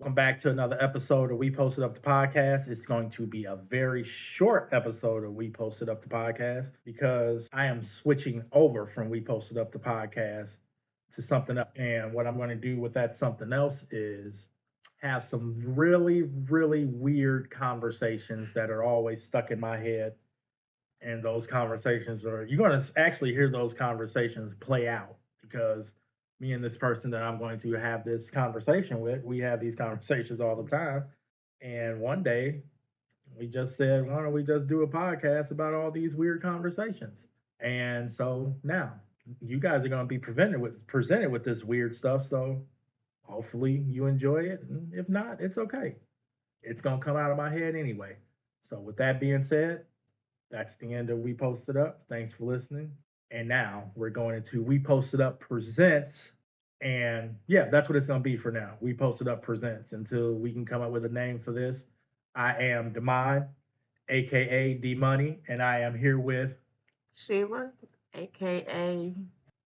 Welcome back to another episode of We Posted Up the Podcast. It's going to be a very short episode of We Posted Up the Podcast because I am switching over from We Posted Up the Podcast to something else. And what I'm going to do with that something else is have some really, really weird conversations that are always stuck in my head. And those conversations are, you're going to actually hear those conversations play out because me and this person that I'm going to have this conversation with, we have these conversations all the time. And one day we just said, why don't we just do a podcast about all these weird conversations? And so now you guys are going to be presented with this weird stuff. So hopefully you enjoy it. And if not, it's okay. It's going to come out of my head anyway. So with that being said, that's the end of We Posted Up. Thanks for listening. And now we're going into We Posted Up Presents. And yeah, that's what it's going to be for now. We Posted Up Presents until we can come up with a name for this. I am Demond, aka D Money, and I am here with. Sheila, aka,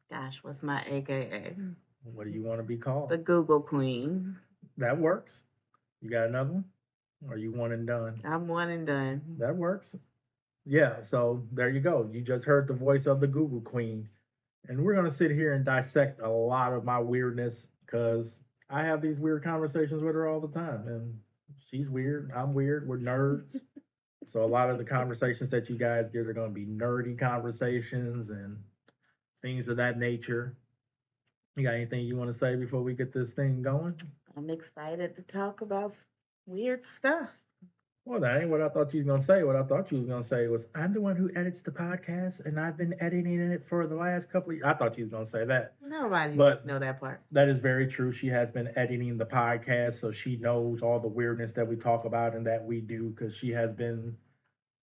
gosh, what's my aka? What do you want to be called? The Google Queen. That works. You got another one? Or you one and done? I'm one and done. That works. Yeah, so there you go. You just heard the voice of the Google Queen. And we're going to sit here and dissect a lot of my weirdness because I have these weird conversations with her all the time. And she's weird. I'm weird. We're nerds. So a lot of the conversations that you guys get are going to be nerdy conversations and things of that nature. You got anything you want to say before we get this thing going? I'm excited to talk about weird stuff. Well, that ain't what I thought you was gonna say. What I thought you was gonna say was, "I'm the one who edits the podcast, and I've been editing it for the last couple of years." I thought you was gonna say that. Nobody But wants to know that part. that is very true. She has been editing the podcast, so she knows all the weirdness that we talk about and that we do, because she has been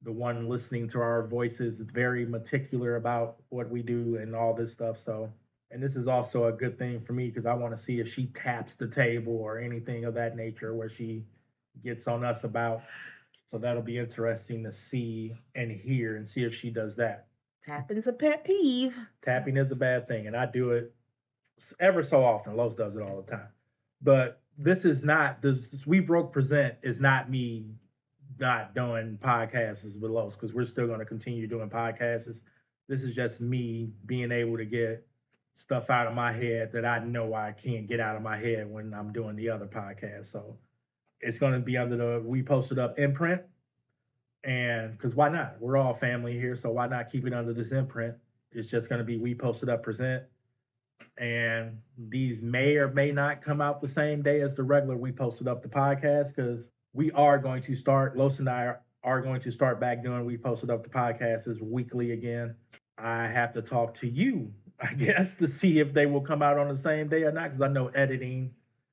the one listening to our voices, very meticulous about what we do and all this stuff. So, and this is also a good thing for me because I want to see if she taps the table or anything of that nature where she gets on us about. So that'll be interesting to see and hear and see if she does that. Tapping's a pet peeve. Tapping is a bad thing, and I do it ever so often. Los does it all the time. But this is not, this We Broke Present is not me not doing podcasts with Los because we're still going to continue doing podcasts. This is just me being able to get stuff out of my head that I know I can't get out of my head when I'm doing the other podcast. So it's going to be under the We Posted Up imprint. And because why not? We're all family here, so why not keep it under this imprint? It's just going to be We Posted Up Present. And these may or may not come out the same day as the regular We Posted Up the podcast because we are going to start, Los and I are going to start back doing We Posted Up the podcast as weekly again. I have to talk to you, I guess, to see if they will come out on the same day or not because I know editing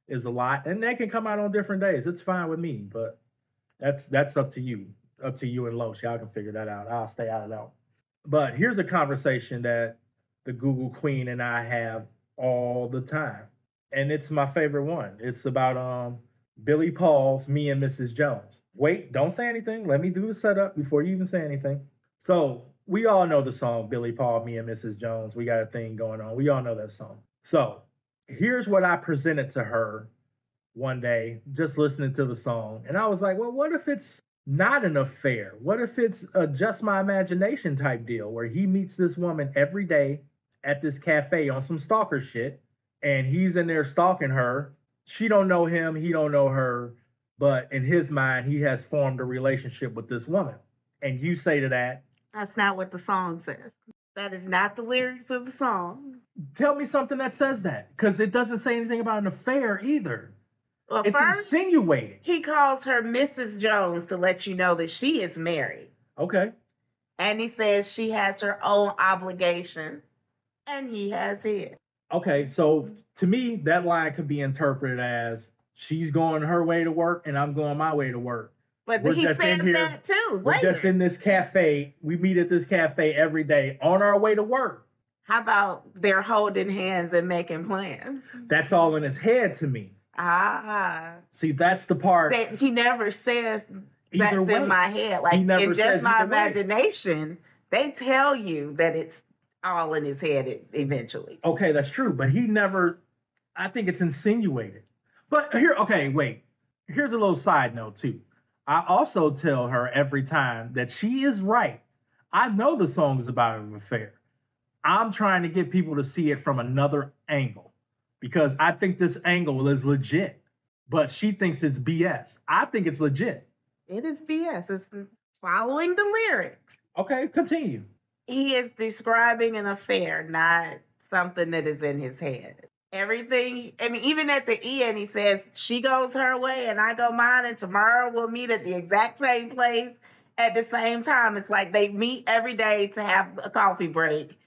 is a lot, and they can come out on different days. It's fine with me, but that's up to you, and Los. Y'all can figure that out. I'll stay out of that. But here's a conversation that the Google Queen and I have all the time, and it's my favorite one. It's about Billy Paul's "Me and Mrs. Jones." Wait, don't say anything. Let me do the setup before you even say anything. So we all know the song Billy Paul, "Me and Mrs. Jones." We got a thing going on. We all know that song. So here's what I presented to her one day, just listening to the song. And I was like, well, what if it's not an affair? What if it's a just my imagination type deal where he meets this woman every day at this cafe on some stalker shit and he's in there stalking her. She don't know him, he don't know her, but in his mind, he has formed a relationship with this woman. And you say to that, That's not what the song says. That is not the lyrics of the song. tell me something that says that, because it doesn't say anything about an affair either. Well, It's first, insinuating. he calls her Mrs. Jones to let you know that she is married. Okay. And he says she has her own obligation, and he has his. Okay, so to me, that line could be interpreted as she's going her way to work and I'm going my way to work. But We're he just in says here- that too. We're Later. just in this cafe. We meet at this cafe every day on our way to work. How about they're holding hands and making plans? That's all in his head to me. Ah. See, that's the part. That he never says that's Either way. in my head. Like never in says just my either way. imagination, they tell you that it's all in his head eventually. Okay, that's true, but he never. I think it's insinuated. But here, okay, wait. Here's a little side note too. I also tell her every time that she is right. I know the song is about an affair. I'm trying to get people to see it from another angle because I think this angle is legit, but she thinks it's BS. I think it's legit. It is BS. It's following the lyrics. Okay, continue. He is describing an affair, not something that is in his head. Everything, I mean, even at the end, he says, she goes her way and I go mine, and tomorrow we'll meet at the exact same place at the same time. It's like they meet every day to have a coffee break,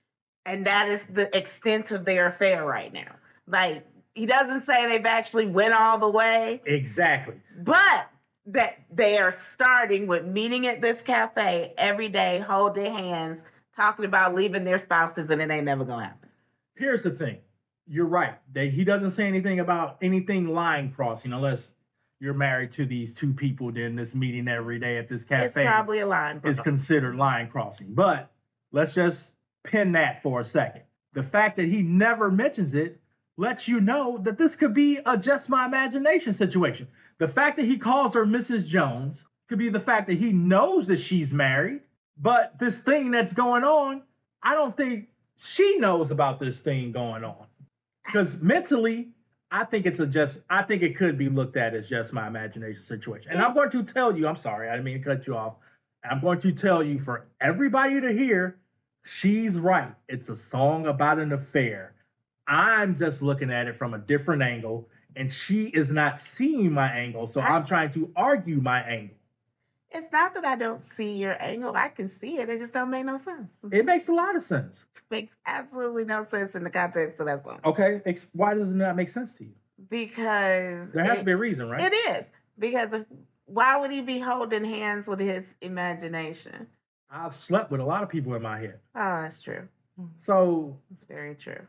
and that is the extent of their affair right now. Like, he doesn't say they've actually went all the way, Exactly. but that they are starting with meeting at this cafe every day, holding hands, talking about leaving their spouses, and it ain't never gonna happen. Here's the thing. You're right. He doesn't say anything about anything line crossing unless you're married to these two people. Then this meeting every day at this cafe It's probably a line is crossing. considered line crossing. But let's just pin that for a second. The fact that he never mentions it lets you know that this could be a just my imagination situation. The fact that he calls her Mrs. Jones could be the fact that he knows that she's married, but this thing that's going on, I don't think she knows about this thing going on. Because mentally, I think I think it could be looked at as just my imagination situation. And I'm going to tell you, I'm sorry, I didn't mean to cut you off. I'm going to tell you for everybody to hear, she's right. It's a song about an affair. I'm just looking at it from a different angle, and she is not seeing my angle, so I'm trying to argue my angle. It's not that I don't see your angle. I can see it. It just don't make no sense. It makes a lot of sense. Makes absolutely no sense in the context of that song. Okay, why does it not make sense to you? Because there has to be a reason, right? It is. Because why would he be holding hands with his imagination? I've slept with a lot of people in my head. Oh, that's true. So it's very true.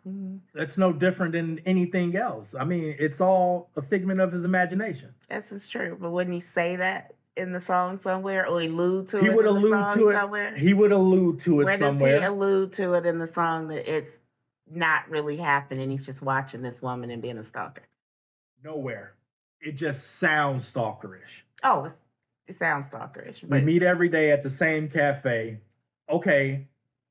That's no different than anything else. I mean, it's all a figment of his imagination. That's true. But wouldn't he say that in the song somewhere, or allude to he it would in allude the song to it somewhere? He would allude to it Where somewhere. Where does he allude to it in the song that it's not really happening? He's just watching this woman and being a stalker. Nowhere. It just sounds stalkerish. Oh, it sounds stalkerish. We meet every day at the same cafe. Okay,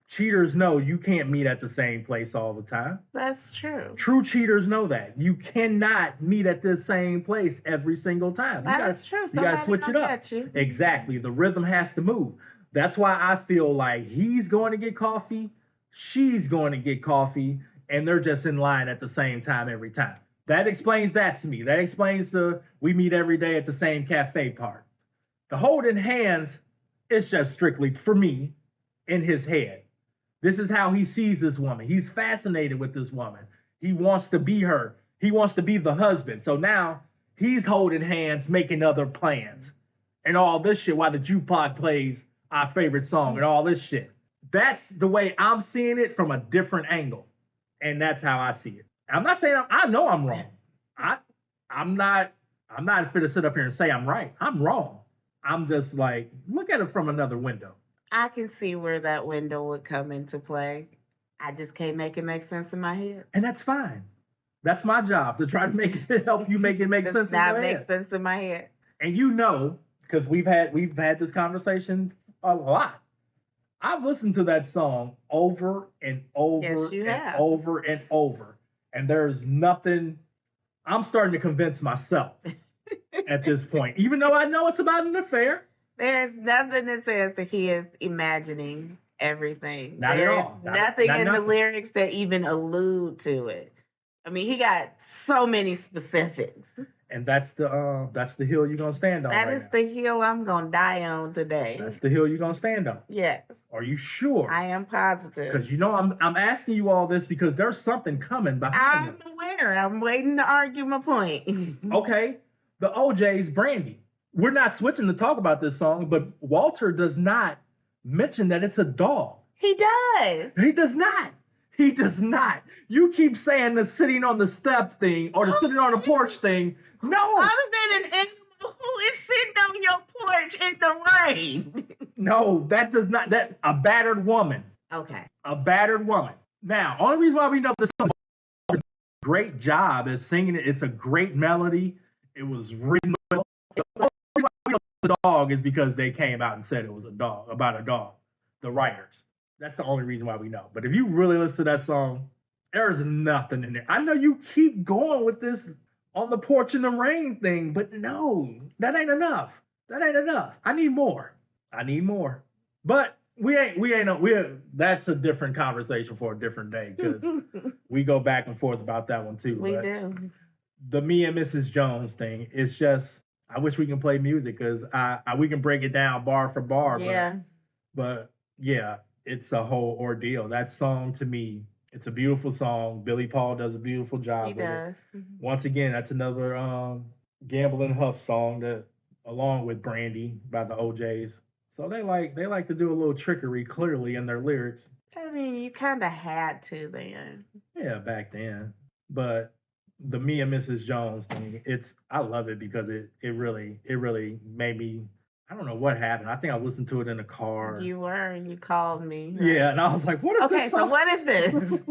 cheaters know you can't meet at the same place all the time. That's true. True cheaters know that. You cannot meet at the same place every single time. That's true. You got to switch it up. Exactly. The rhythm has to move. That's why I feel like he's going to get coffee, she's going to get coffee, and they're just in line at the same time every time. That explains that to me. That explains the we meet every day at the same cafe part. The holding hands is just strictly, for me, in his head. This is how he sees this woman. He's fascinated with this woman. He wants to be her. He wants to be the husband. So now he's holding hands, making other plans, and all this shit while the jukebox plays our favorite song and all this shit. That's the way I'm seeing it from a different angle. And that's how I see it. I'm not saying I know I'm wrong. I'm not fit to sit up here and say I'm right. I'm wrong. I'm just like, look at it from another window. I can see where that window would come into play. I just can't make it make sense in my head. And that's fine. That's my job, to try to make it help you make it make sense in your head. Not make sense in my head. And you know, because we've had this conversation a lot. I've listened to that song over and over and over and over. And there's nothing, I'm starting to convince myself at this point, even though I know it's about an affair. There's nothing that says that he is imagining everything. Not at all. Nothing in the lyrics that even allude to it. I mean, he got so many specifics. And that's the hill you're gonna stand on. That is the hill I'm gonna die on today. That's the hill you're gonna stand on. Yes. Are you sure? I am positive. Because you know I'm asking you all this because there's something coming behind it. I'm aware. I'm waiting to argue my point. Okay. The OJ's Brandy. We're not switching to talk about this song, but Walter does not mention that it's a dog. He does. He does not. He does not. You keep saying the sitting on the step thing or the sitting on the porch thing. No. Other than an animal who is sitting on your porch in the rain. No, that does not. That a battered woman. Okay. A battered woman. Now, only reason why we know this song, great job at singing it. It's a great melody. It was written well. dog is because they came out and said it was a dog, about a dog. The writers. That's the only reason why we know. But if you really listen to that song, there's nothing in there. I know you keep going with this on the porch in the rain thing, but no, that ain't enough. That ain't enough. I need more. I need more. But that's a different conversation for a different day because we go back and forth about that one too. We but do. The Me and Mrs. Jones thing, it's just, I wish we can play music because we can break it down bar for bar. Yeah. But yeah, it's a whole ordeal. That song to me, it's a beautiful song. Billy Paul does a beautiful job He with does. it. Once again, that's another Gamble and Huff song that, along with Brandy by the OJs. So they like to do a little trickery clearly in their lyrics. I mean, you kind of had to then. Yeah, back then. But the Me and Mrs. Jones thing, I love it because it really made me. I don't know what happened. I think I listened to it in the car. You were, and you called me. Right? Yeah, and I was like, "What if this song? So what is this?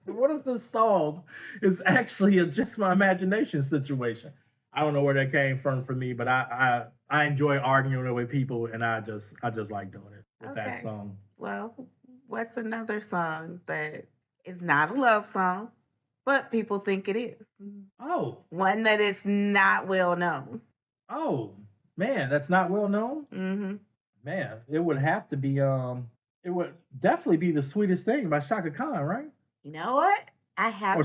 What if this song is actually just my imagination situation?" I don't know where that came from for me, but I enjoy arguing it with people, and I just like doing it with that song. Well, what's another song that is not a love song, but people think it is? Oh, one that is not well known. Oh man, that's not well known. Mm-hmm. Man, it would have to be it would definitely be The Sweetest Thing by Chaka Khan, right? You know what?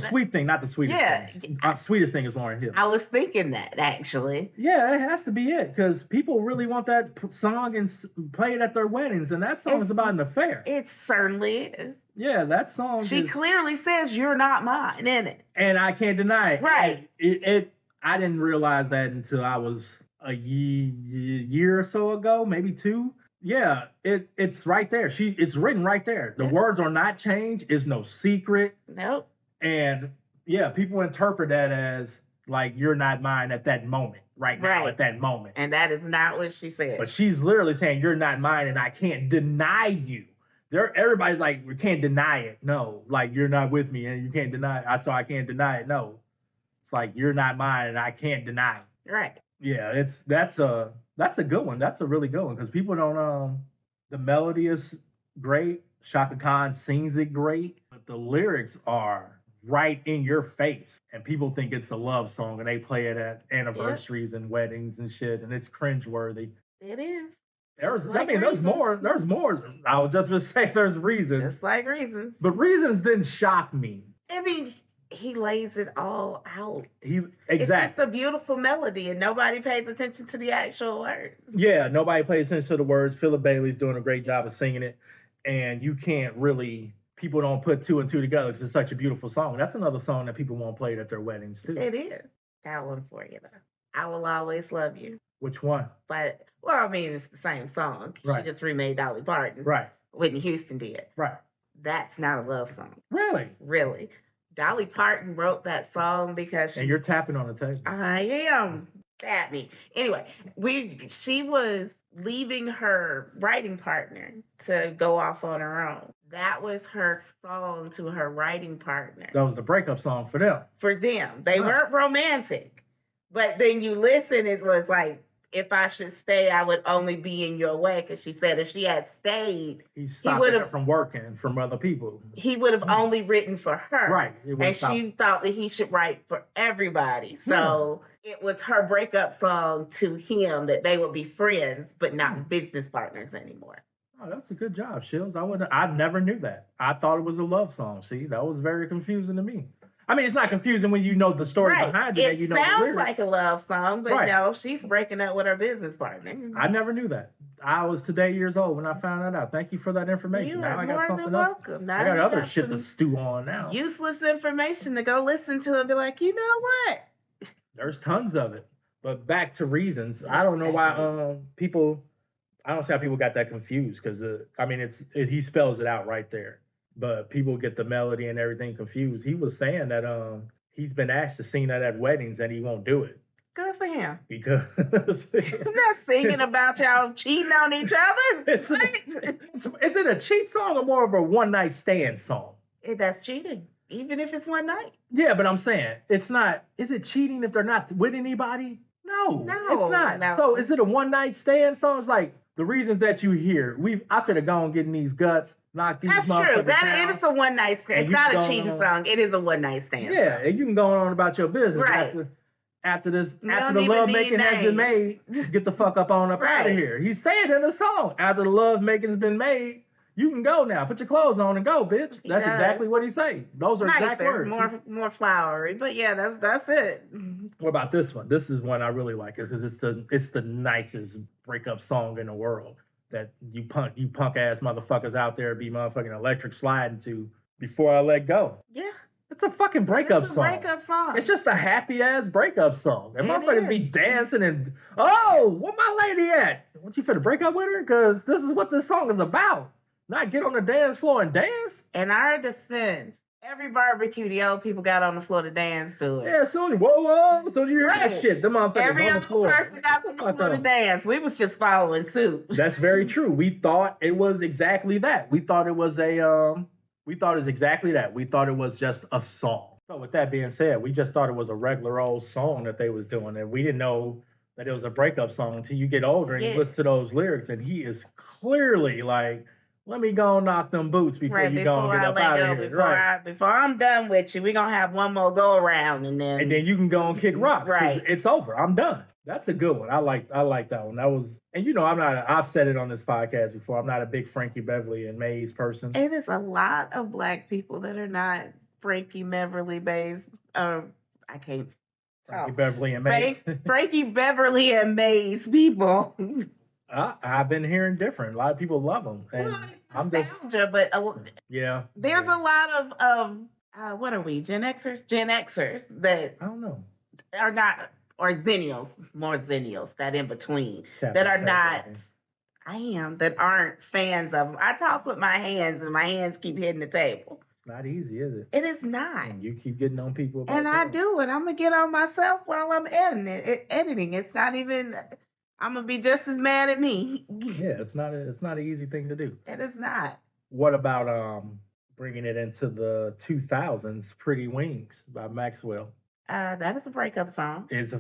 Sweet Thing, not The Sweetest Thing. Sweetest Thing is Lauryn Hill. I was thinking that actually. Yeah, it has to be it because people really want that song and play it at their weddings, and that song is about an affair. It certainly is. Yeah, that song. She clearly says "You're not mine" in it, and I can't deny it. Right. I didn't realize that until I was a year or so ago, maybe 2. Yeah, it's right there. It's written right there. The words are not changed. It's no secret. Nope. And yeah, people interpret that as like you're not mine at that moment, right now, at that moment. And that is not what she said. But she's literally saying you're not mine, and I can't deny you. Everybody's like, we can't deny it. No, like you're not with me, and you can't deny it. So I can't deny it. No, it's like you're not mine, and I can't deny it. Right. Yeah, that's a good one. That's a really good one because people don't. The melody is great. Chaka Khan sings it great, but the lyrics are right in your face, and people think it's a love song, and they play it at anniversaries and weddings and shit, and it's cringeworthy. It is. There's more. There's more. I was just gonna say there's Reasons. Just like Reasons. But Reasons didn't shock me. I mean, he lays it all out. Exactly. It's just a beautiful melody, and nobody pays attention to the actual words. Yeah, nobody pays attention to the words. Philip Bailey's doing a great job of singing it, and you can't really. People don't put 2 and 2 together because it's such a beautiful song. That's another song that people won't play at their weddings too. It is. Got one for you though. I Will Always Love You. Which one? But I mean, it's the same song. Right. She just remade Dolly Parton. Right. Whitney Houston did. Right. That's not a love song. Really? Really. Dolly Parton wrote that song because and you're tapping on the table. I am. At me. Anyway, she was leaving her writing partner to go off on her own. That was her song to her writing partner. That was the breakup song for them. For them. They weren't romantic. But then you listen, it was like, if I should stay, I would only be in your way. Because she said if she had stayed, he stopped her from working from other people. He would have only written for her. Right. And she thought that he should write for everybody. So it was her breakup song to him that they would be friends, but not business partners anymore. Oh, that's a good job, Shills. I never knew that. I thought it was a love song. See, that was very confusing to me. I mean, it's not confusing when you know the story behind it. It sounds like a love song, but no, she's breaking up with her business partner. I never knew that. I was today years old when I found that out. Thank you for that information. Now I got something else. I got other shit to stew on now. Useless information to go listen to and be like, you know what? There's tons of it. But back to Reasons. I don't know why people. I don't see how people got that confused because I mean he spells it out right there. But people get the melody and everything confused. He was saying that he's been asked to sing that at weddings and he won't do it. Good for him. Because I'm not singing about y'all cheating on each other. Is it a cheat song or more of a one night stand song? That's cheating, even if it's one night. Yeah, but I'm saying it's not. Is it cheating if they're not with anybody? No, No, it's not. no. So is it a one night stand song? It's like the reasons that you hear. I finna go and get in these guts, knock these That's true. motherfuckers That down. it is a one night stand. And It's you not can a go cheating on. song. It is a one night stand. Yeah, song. and you can go on about your business Right. after this We after don't the even love need making has been names. made. Get the fuck up on up out Right. of here. He's saying in the song, after the love making has been made, you can go now. Put your clothes on and go, bitch. He That's does. exactly what he's saying. Those are exact Nicer, words. more flowery. But yeah, that's it. What about this one? This is one I really like because it's the nicest breakup song in the world that you punk ass motherfuckers out there be motherfucking electric sliding to before I let go. Yeah. It's a fucking breakup It's a song. breakup song. It's just a happy ass breakup song. And It motherfuckers be is. dancing and where my lady at? What you finna break up with her? Because this is what this song is about. Not get on the dance floor and dance. In our defense, every barbecue, the old people got on the floor to dance to it. Yeah, soon whoa. So you hear Right. that shit? The motherfuckers Every on the other floor. person got on the floor to dance. We was just following suit. That's very true. We thought it was exactly that. We thought it was exactly that. We thought it was just a song. So with that being said, we just thought it was a regular old song that they was doing, and we didn't know that it was a breakup song until you get older and you listen to those lyrics, and he is clearly like, "Let me go and knock them boots before you go and get up out of here." Before I'm done with you, we're gonna have one more go around, and then you can go and kick rocks. Right. It's over. I'm done. That's a good one. I like that one. That was, and I've said it on this podcast before. I'm not a big Frankie Beverly and Maze person. It is a lot of black people that are not Frankie Beverly based. I can't. Frankie Beverly and Maze. Frankie Beverly and Maze people. I've been hearing different. A lot of people love them, and Well, I'm just nostalgia, but yeah. there's a lot of what are we, Gen Xers that I don't know. are not, or Zennials, more Zennials, that in between, that aren't fans of them. I talk with my hands and my hands keep hitting the table. It's not easy, is it? It is not. And you keep getting on people about And I do it. I'm gonna get on myself while I'm editing. It's not even. I'm gonna be just as mad at me. Yeah, it's not an easy thing to do. It is not. What about bringing it into the 2000s? Pretty Wings by Maxwell. That is a breakup song. It's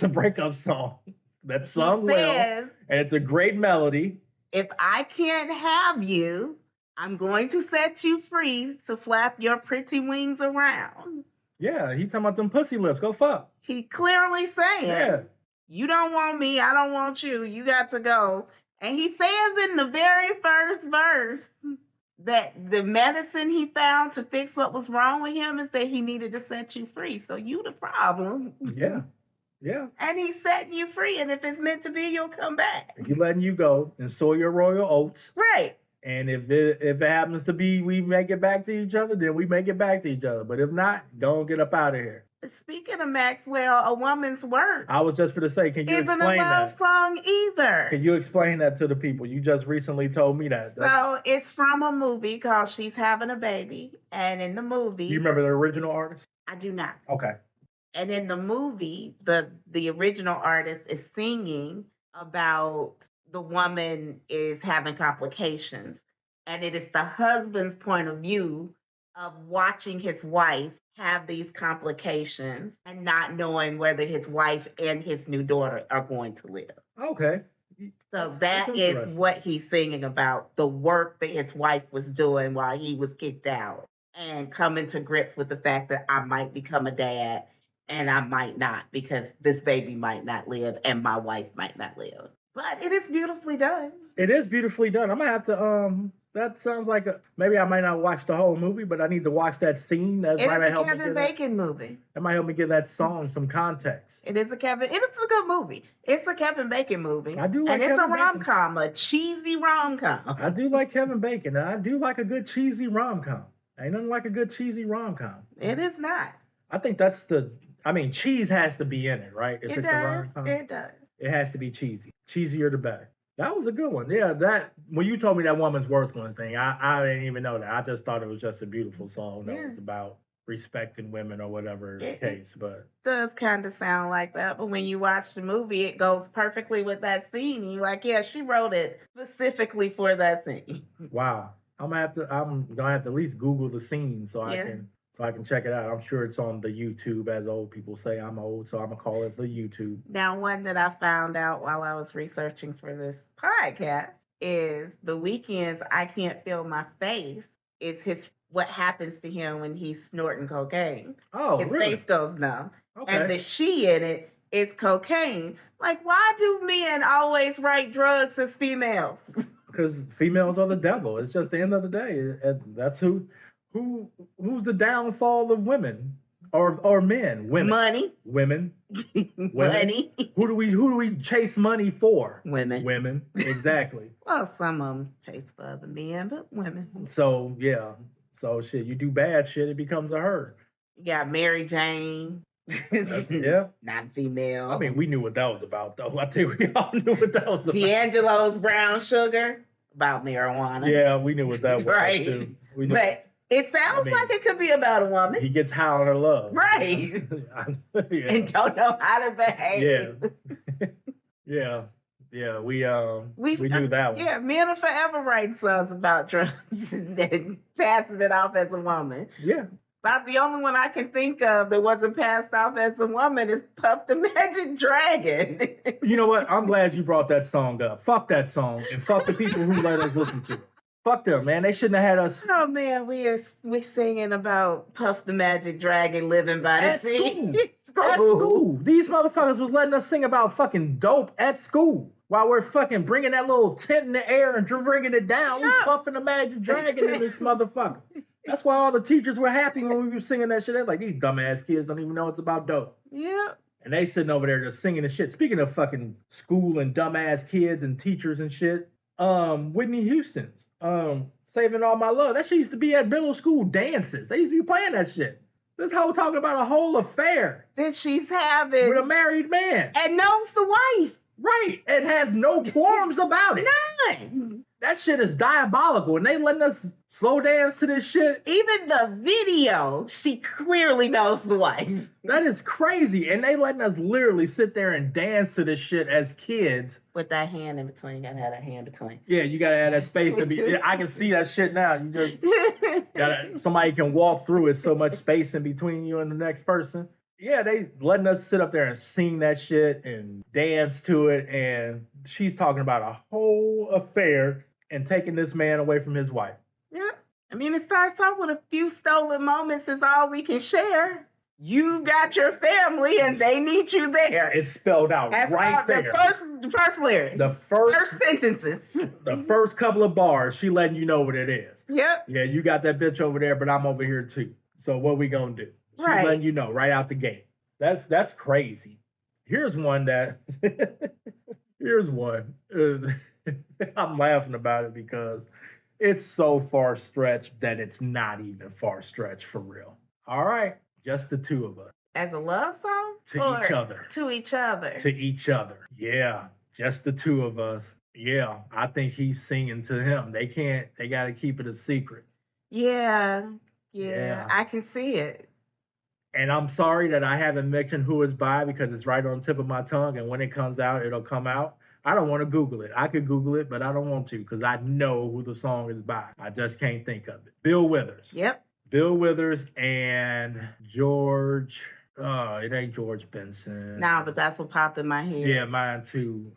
a breakup song. That's sung well, and it's a great melody. If I can't have you, I'm going to set you free to flap your pretty wings around. Yeah, he talking about them pussy lips. Go fuck. He clearly saying, you don't want me, I don't want you, you got to go. And he says in the very first verse that the medicine he found to fix what was wrong with him is that he needed to set you free. So you the problem. Yeah. Yeah. And he's setting you free. And if it's meant to be, you'll come back. He's letting you go and sow your royal oats. Right. And if it happens to be we make it back to each other, then we make it back to each other. But if not, don't get up out of here. Speaking of Maxwell, a woman's work. I was just going to say, can you explain that? Isn't a love song either. Can you explain that to the people? You just recently told me that. So it's from a movie called She's Having a Baby. And in the movie... You remember the original artist? I do not. Okay. And in the movie, the original artist is singing about the woman is having complications. And it is the husband's point of view of watching his wife have these complications and not knowing whether his wife and his new daughter are going to live. Okay. So that is what he's singing about, the work that his wife was doing while he was kicked out and coming to grips with the fact that I might become a dad and I might not, because this baby might not live and my wife might not live. But it is beautifully done. It is beautifully done. I'm going to have to, that sounds like maybe I might not watch the whole movie, but I need to watch that scene. That might help me. It's a Kevin Bacon movie. That might help me give that song some context. It is a good movie. It's a Kevin Bacon movie. I do like Kevin Bacon. And it's a rom-com, a cheesy rom-com. I do like Kevin Bacon. And I do like a good cheesy rom-com. Ain't nothing like a good cheesy rom-com. It is not. I think that's cheese has to be in it, right? If it's a rom-com. It does. It has to be cheesy. Cheesier the better. That was a good one. Yeah, when you told me that woman's worth one thing, I didn't even know that. I just thought it was just a beautiful song that was about respecting women or whatever case. But it does kind of sound like that. But when you watch the movie, it goes perfectly with that scene. And you're like, yeah, she wrote it specifically for that scene. Wow. I'm gonna have to at least Google the scene so so I can check it out. I'm sure it's on the YouTube, as old people say. I'm old, so I'm gonna call it the YouTube. Now, one that I found out while I was researching for this podcast is The Weeknd's "I Can't Feel My Face." It's what happens to him when he's snorting cocaine. Oh, His really? face goes numb. Okay. And the "she" in it is cocaine. Like, why do men always write drugs as females? Because females are the devil. It's just the end of the day, and that's who's the downfall of women or men. Women. Money. Women. Money. Who do we chase money for? Women. Women. Exactly. Well, some of them chase for other men, but women. So yeah. So shit, you do bad shit, it becomes a herd. You got Mary Jane. Yeah. Not female. I mean, we knew what that was about, though. I think we all knew what that was about. D'Angelo's Brown Sugar, about marijuana. Yeah, we knew what that was, right. too. We knew. But it sounds like it could be about a woman. He gets high on her love. Right. Yeah. And don't know how to behave. Yeah. Yeah, we knew that one. Yeah, men are forever writing songs about drugs and then passing it off as a woman. Yeah. About the only one I can think of that wasn't passed off as a woman is Puff the Magic Dragon. You know what? I'm glad you brought that song up. Fuck that song, and fuck the people who let us listen to it. Fuck them, man. They shouldn't have had us. Oh man, we're singing about Puff the Magic Dragon living by the sea. At school. These motherfuckers was letting us sing about fucking dope at school. While we're fucking bringing that little tent in the air and bringing it down, we puffing the Magic Dragon in this motherfucker. That's why all the teachers were happy when we were singing that shit. They're like, these dumbass kids don't even know it's about dope. Yeah. And they sitting over there just singing the shit. Speaking of fucking school and dumbass kids and teachers and shit, Whitney Houston's Saving All My Love. That shit used to be at middle school dances. They used to be playing that shit. This hoe talking about a whole affair that she's having with a married man. And knows the wife. Right. It has no qualms about it. None. That shit is diabolical. And they letting us slow dance to this shit. Even the video, she clearly knows the wife. That is crazy. And they letting us literally sit there and dance to this shit as kids. With that hand in between. You gotta have that hand between. Yeah, you gotta have that space. I can see that shit now. You just somebody can walk through it, so much space in between you and the next person. Yeah, they letting us sit up there and sing that shit and dance to it. And she's talking about a whole affair and taking this man away from his wife. Yeah. I mean, it starts off with a few stolen moments is all we can share. You got your family and they need you there. It's spelled out there. The first lyrics. The first sentences. The first couple of bars, she letting you know what it is. Yep. Yeah, you got that bitch over there, but I'm over here too. So what we gonna do? She's letting you know right out the gate. That's crazy. Here's one that I'm laughing about it because it's so far stretched that it's not even far stretched for real. All right, just the two of us. As a love song? To each other. To each other. To each other. Yeah, just the two of us. Yeah, I think he's singing to him. They got to keep it a secret. Yeah, I can see it. And I'm sorry that I haven't mentioned who it's by because it's right on the tip of my tongue. And when it comes out, it'll come out. I don't want to Google it. I could Google it, but I don't want to because I know who the song is by. I just can't think of it. Bill Withers. Yep. Bill Withers and George. It ain't George Benson. Nah, but that's what popped in my head. Yeah, mine too.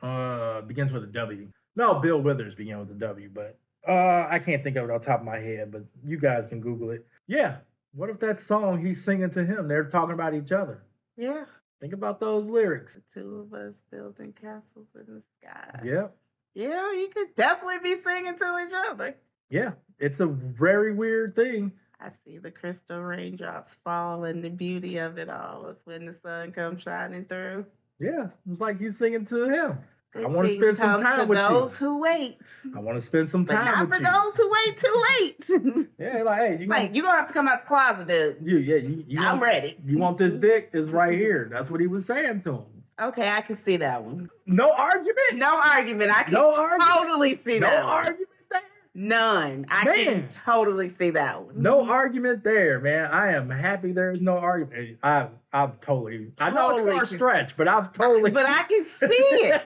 Begins with a W. No, Bill Withers began with a W, but I can't think of it on top of my head, but you guys can Google it. Yeah. What if that song he's singing to him, they're talking about each other? Yeah. Think about those lyrics. The two of us building castles in the sky. Yeah. Yeah, you could definitely be singing to each other. Yeah, it's a very weird thing. I see the crystal raindrops fall and the beauty of it all is when the sun comes shining through. Yeah, it's like he's singing to him. Good I want to spend some time with you. Those who wait. I want to spend some time with you. But not for those who wait too late. Yeah, like, hey, you're going to have to come out the closet, dude. I'm ready. You want this dick? It's right here. That's what he was saying to him. Okay, I can see that one. No argument? No argument. I can totally see that one. No argument there? None. I can totally see that one. No argument there, man. I am happy there's no argument. I've totally I know it's far stretch, but I've totally. But I can see it.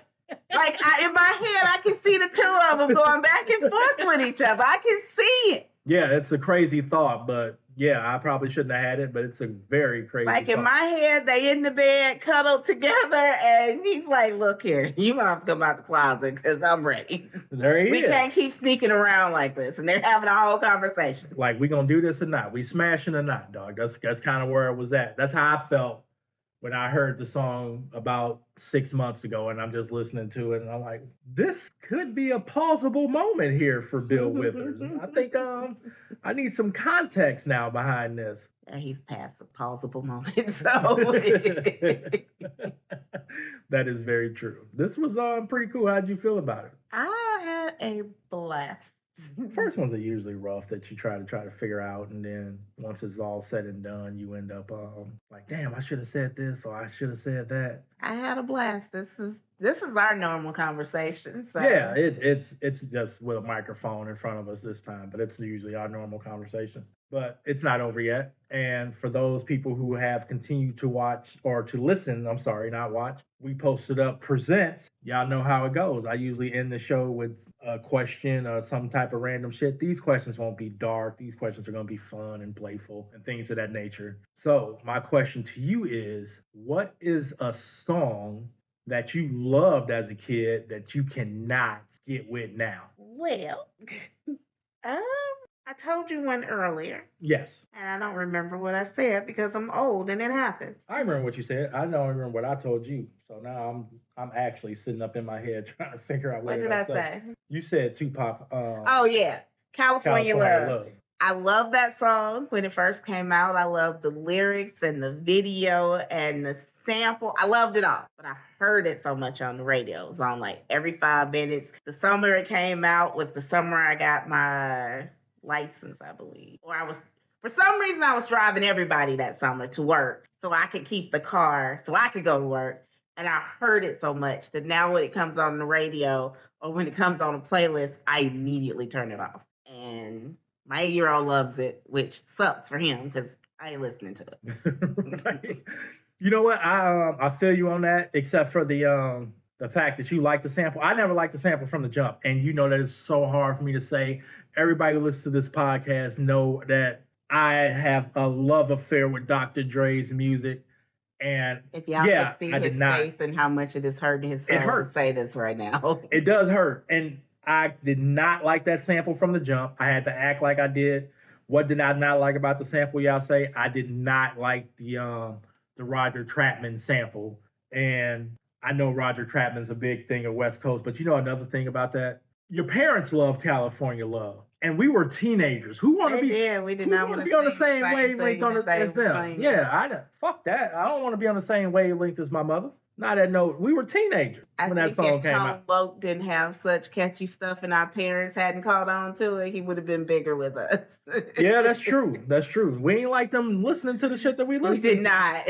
Like in my head, I can see the two of them going back and forth with each other. I can see it. Yeah, it's a crazy thought, but Yeah, I probably shouldn't have had it, but it's a very crazy Like in song. my head, they in the bed, cuddled together, and he's like, "Look here, you might have to come out the closet because I'm ready. There he We is. can't keep sneaking around like this." And they're having a whole conversation. Like, we gonna do this or not? We smashing or not, dog? That's kind of where it was at. That's how I felt when I heard the song about 6 months ago, and I'm just listening to it, and I'm like, this could be a pausable moment here for Bill Withers. I think I need some context now behind this. And he's past the pausable moment, so That is very true. This was pretty cool. How'd you feel about it? I had a blast. First ones are usually rough that you try to figure out, and then once it's all said and done, you end up like, damn, I should have said this or I should have said that. I had a blast. This is our normal conversation. So. Yeah, it's just with a microphone in front of us this time, but it's usually our normal conversation. But it's not over yet. And for those people who have continued to watch or to listen, I'm sorry, not watch, we posted up presents. Y'all know how it goes. I usually end the show with a question or some type of random shit. These questions won't be dark. These questions are going to be fun and playful and things of that nature. So, my question to you is, what is a song that you loved as a kid that you cannot get with now? Well, I told you one earlier, Yes. and I don't remember what I said because I'm old and it happens. I remember what you said. I don't remember what I told you. So now I'm actually sitting up in my head trying to figure out What did I say? You said Tupac. Oh yeah, California Love. I love that song when it first came out. I loved the lyrics and the video and the sample. I loved it all. But I heard it so much on the radio. It was on like every 5 minutes. The summer it came out was the summer I got my license, I believe. For some reason, I was driving everybody that summer to work so I could keep the car so I could go to work. And I heard it so much that now when it comes on the radio or when it comes on a playlist, I immediately turn it off. And my 8-year-old loves it, which sucks for him because I ain't listening to it. Right. You know what? I feel you on that, except for the fact that you like the sample. I never liked the sample from the jump, and you know that it's so hard for me to say. Everybody who listens to this podcast know that I have a love affair with Dr. Dre's music, and if y'all could see his face and how much it is hurting his soul to say this right now. It does hurt, and I did not like that sample from the jump. I had to act like I did. What did I not like about the sample? Y'all say I did not like the Roger Troutman sample, and I know Roger Troutman's a big thing at West Coast, but you know another thing about that? Your parents love California Love, and we were teenagers. Who want to be? Yeah, we did not want to be on the same wavelength as them. Yeah, fuck that. I don't want to be on the same wavelength as my mother. Not at no. We were teenagers when that song came out. If Tom Woke didn't have such catchy stuff and our parents hadn't caught on to it, he would have been bigger with us. Yeah, that's true. That's true. We ain't like them listening to the shit that we listened to. We did not.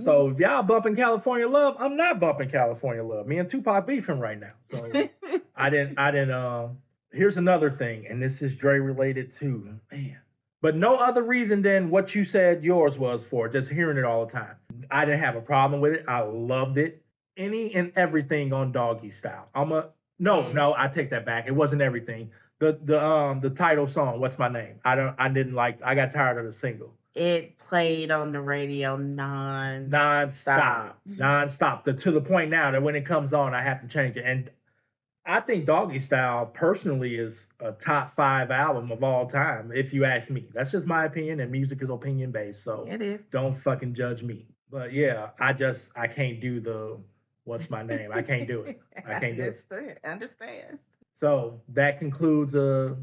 So if y'all bumping California Love, I'm not bumping California Love. Me and Tupac beefing right now. So I didn't. Here's another thing, and this is Dre related too, man. But no other reason than what you said yours was for, just hearing it all the time. I didn't have a problem with it. I loved it. Any and everything on Doggy Style. No, I take that back. It wasn't everything. The title song, What's My Name? I got tired of the single. It played on the radio nonstop. To the point now that when it comes on, I have to change it. And I think Doggy Style personally is a top 5 album of all time, if you ask me. That's just my opinion, and music is opinion based, so it is. Don't fucking judge me. But yeah, I can't do the What's My Name. I can't do it. I can't do it. Understand. So that concludes the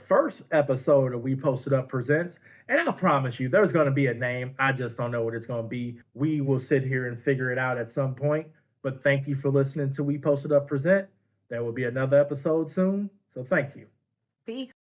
first episode of We Posted Up Presents. And I promise you, there's going to be a name. I just don't know what it's going to be. We will sit here and figure it out at some point. But thank you for listening to We Posted Up Present. There will be another episode soon. So thank you. Peace.